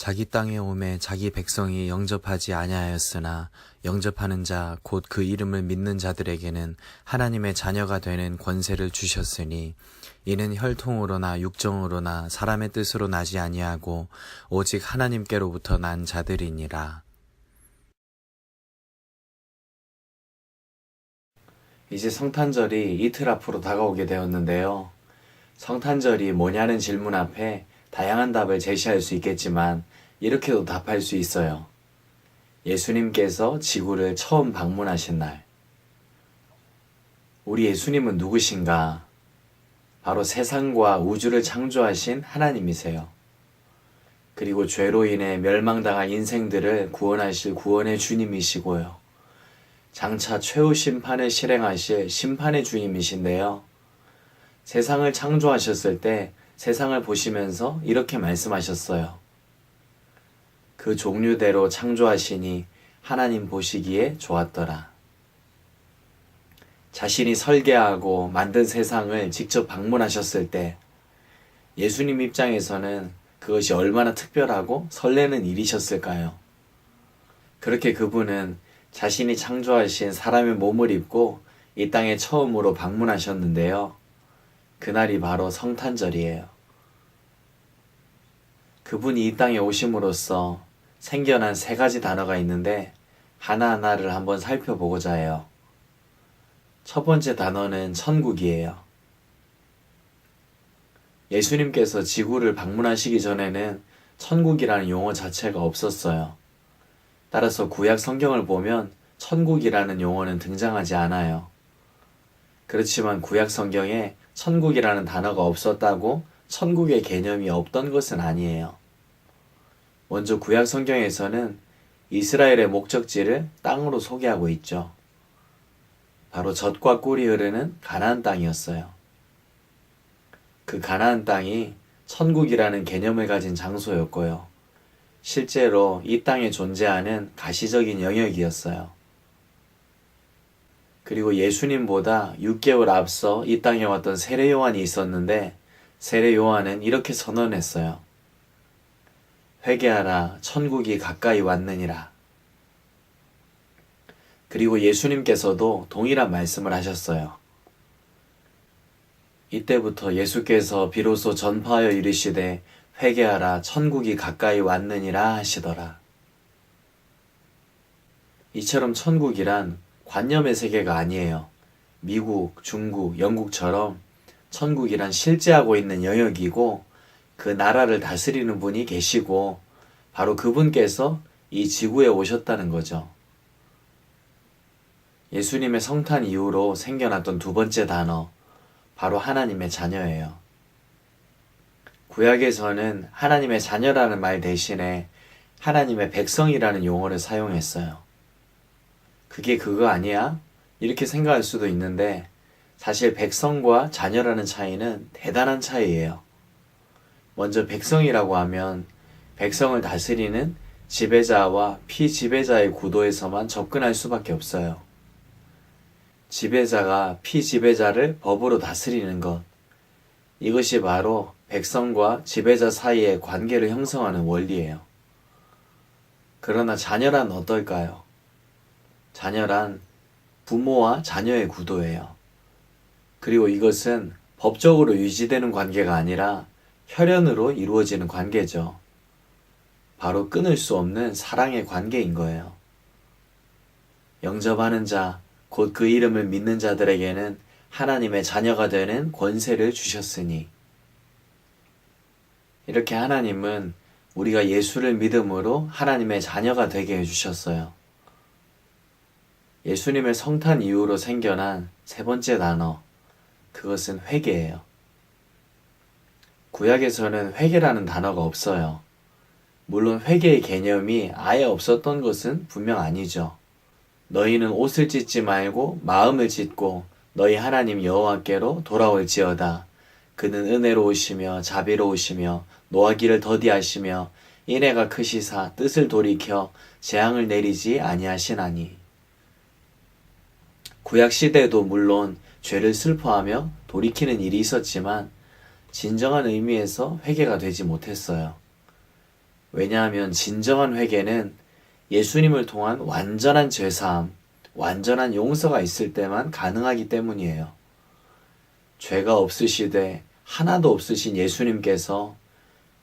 자기 땅에 오매 자기 백성이 영접하지 아니하였으나 영접하는 자 곧 그 이름을 믿는 자들에게는 하나님의 자녀가 되는 권세를 주셨으니 이는 혈통으로나 육정으로나 사람의 뜻으로 나지 아니하고 오직 하나님께로부터 난 자들이니라. 이제 성탄절이 이틀 앞으로 다가오게 되었는데요. 성탄절이 뭐냐는 질문 앞에 다양한 답을 제시할 수 있겠지만 이렇게도 답할 수 있어요. 예수님께서 지구를 처음 방문하신 날. 우리 예수님은 누구신가? 바로 세상과 우주를 창조하신 하나님이세요. 그리고 죄로 인해 멸망당할 인생들을 구원하실 구원의 주님이시고요. 장차 최후 심판을 실행하실 심판의 주님이신데요. 세상을 창조하셨을 때 세상을 보시면서 이렇게 말씀하셨어요. 그 종류대로 창조하시니 하나님 보시기에 좋았더라. 자신이 설계하고 만든 세상을 직접 방문하셨을 때 예수님 입장에서는 그것이 얼마나 특별하고 설레는 일이셨을까요? 그렇게 그분은 자신이 창조하신 사람의 몸을 입고 이 땅에 처음으로 방문하셨는데요. 그날이 바로 성탄절이에요. 그분이 이 땅에 오심으로써 생겨난 세 가지 단어가 있는데 하나하나를 한번 살펴보고자 해요. 첫 번째 단어는 천국이에요. 예수님께서 지구를 방문하시기 전에는 천국이라는 용어 자체가 없었어요. 따라서 구약 성경을 보면 천국이라는 용어는 등장하지 않아요. 그렇지만 구약 성경에 천국이라는 단어가 없었다고 천국의 개념이 없던 것은 아니에요. 먼저 구약 성경에서는 이스라엘의 목적지를 땅으로 소개하고 있죠. 바로 젖과 꿀이 흐르는 가나안 땅이었어요. 그 가나안 땅이 천국이라는 개념을 가진 장소였고요. 실제로 이 땅에 존재하는 가시적인 영역이었어요. 그리고 예수님보다 6개월 앞서 이 땅에 왔던 세례 요한이 있었는데 세례 요한은 이렇게 선언했어요. 회개하라, 천국이 가까이 왔느니라. 그리고 예수님께서도 동일한 말씀을 하셨어요. 이때부터 예수께서 비로소 전파하여 이르시되 회개하라, 천국이 가까이 왔느니라 하시더라. 이처럼 천국이란 관념의 세계가 아니에요. 미국, 중국, 영국처럼 천국이란 실제하고 있는 영역이고 그 나라를 다스리는 분이 계시고 바로 그분께서 이 지구에 오셨다는 거죠. 예수님의 성탄 이후로 생겨났던 두 번째 단어, 바로 하나님의 자녀예요. 구약에서는 하나님의 자녀라는 말 대신에 하나님의 백성이라는 용어를 사용했어요. 그게 그거 아니야? 이렇게 생각할 수도 있는데 사실 백성과 자녀라는 차이는 대단한 차이예요. 먼저 백성이라고 하면 백성을 다스리는 지배자와 피지배자의 구도에서만 접근할 수밖에 없어요. 지배자가 피지배자를 법으로 다스리는 것, 이것이 바로 백성과 지배자 사이의 관계를 형성하는 원리예요. 그러나 자녀란 어떨까요? 자녀란 부모와 자녀의 구도예요. 그리고 이것은 법적으로 유지되는 관계가 아니라 혈연으로 이루어지는 관계죠. 바로 끊을 수 없는 사랑의 관계인 거예요. 영접하는 자, 곧 그 이름을 믿는 자들에게는 하나님의 자녀가 되는 권세를 주셨으니. 이렇게 하나님은 우리가 예수를 믿음으로 하나님의 자녀가 되게 해주셨어요. 예수님의 성탄 이후로 생겨난 세 번째 단어, 그것은 회개예요. 구약에서는 회개라는 단어가 없어요. 물론 회개의 개념이 아예 없었던 것은 분명 아니죠. 너희는 옷을 찢지 말고 마음을 찢고 너희 하나님 여호와께로 돌아올지어다. 그는 은혜로우시며 자비로우시며 노하기를 더디하시며 인애가 크시사 뜻을 돌이켜 재앙을 내리지 아니하시나니. 구약시대에도 물론 죄를 슬퍼하며 돌이키는 일이 있었지만 진정한 의미에서 회개가 되지 못했어요. 왜냐하면 진정한 회개는 예수님을 통한 완전한 죄사함, 완전한 용서가 있을 때만 가능하기 때문이에요. 죄가 없으시되 하나도 없으신 예수님께서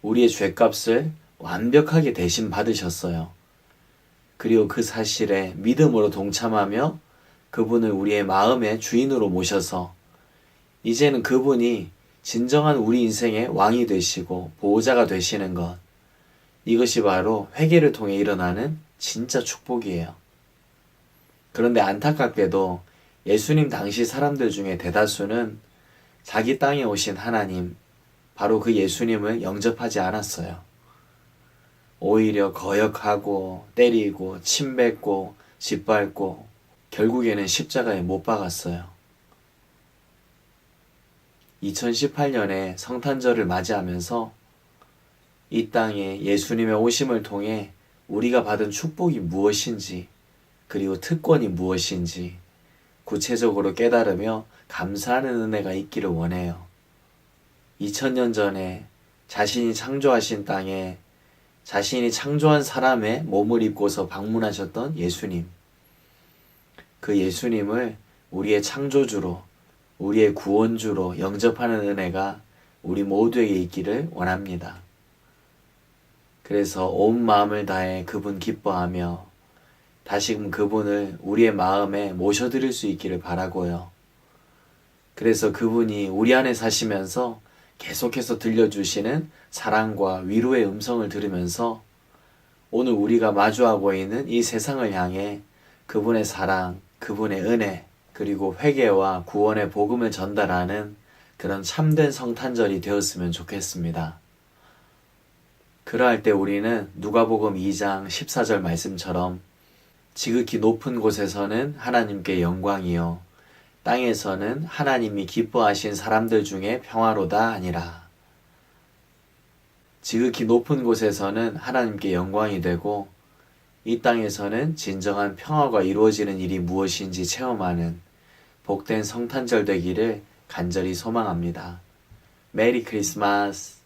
우리의 죄값을 완벽하게 대신 받으셨어요. 그리고 그 사실에 믿음으로 동참하며 그분을 우리의 마음의 주인으로 모셔서 이제는 그분이 진정한 우리 인생의 왕이 되시고 보호자가 되시는 것, 이것이 바로 회개를 통해 일어나는 진짜 축복이에요. 그런데 안타깝게도 예수님 당시 사람들 중에 대다수는 자기 땅에 오신 하나님, 바로 그 예수님을 영접하지 않았어요. 오히려 거역하고 때리고 침뱉고 짓밟고 결국에는 십자가에 못 박았어요. 2018년에 성탄절을 맞이하면서 이 땅에 예수님의 오심을 통해 우리가 받은 축복이 무엇인지, 그리고 특권이 무엇인지 구체적으로 깨달으며 감사하는 은혜가 있기를 원해요. 2000년 전에 자신이 창조하신 땅에 자신이 창조한 사람의 몸을 입고서 방문하셨던 예수님. 그 예수님을 우리의 창조주로, 우리의 구원주로 영접하는 은혜가 우리 모두에게 있기를 원합니다. 그래서 온 마음을 다해 그분 기뻐하며 다시금 그분을 우리의 마음에 모셔드릴 수 있기를 바라고요. 그래서 그분이 우리 안에 사시면서 계속해서 들려주시는 사랑과 위로의 음성을 들으면서 오늘 우리가 마주하고 있는 이 세상을 향해 그분의 사랑, 그분의 은혜, 그리고 회개와 구원의 복음을 전달하는 그런 참된 성탄절이 되었으면 좋겠습니다. 그러할 때 우리는 누가복음 2장 14절 말씀처럼 지극히 높은 곳에서는 하나님께 영광이요 땅에서는 하나님이 기뻐하신 사람들 중에 평화로다 하니라. 지극히 높은 곳에서는 하나님께 영광이 되고 이 땅에서는 진정한 평화가 이루어지는 일이 무엇인지 체험하는 복된 성탄절 되기를 간절히 소망합니다. 메리 크리스마스.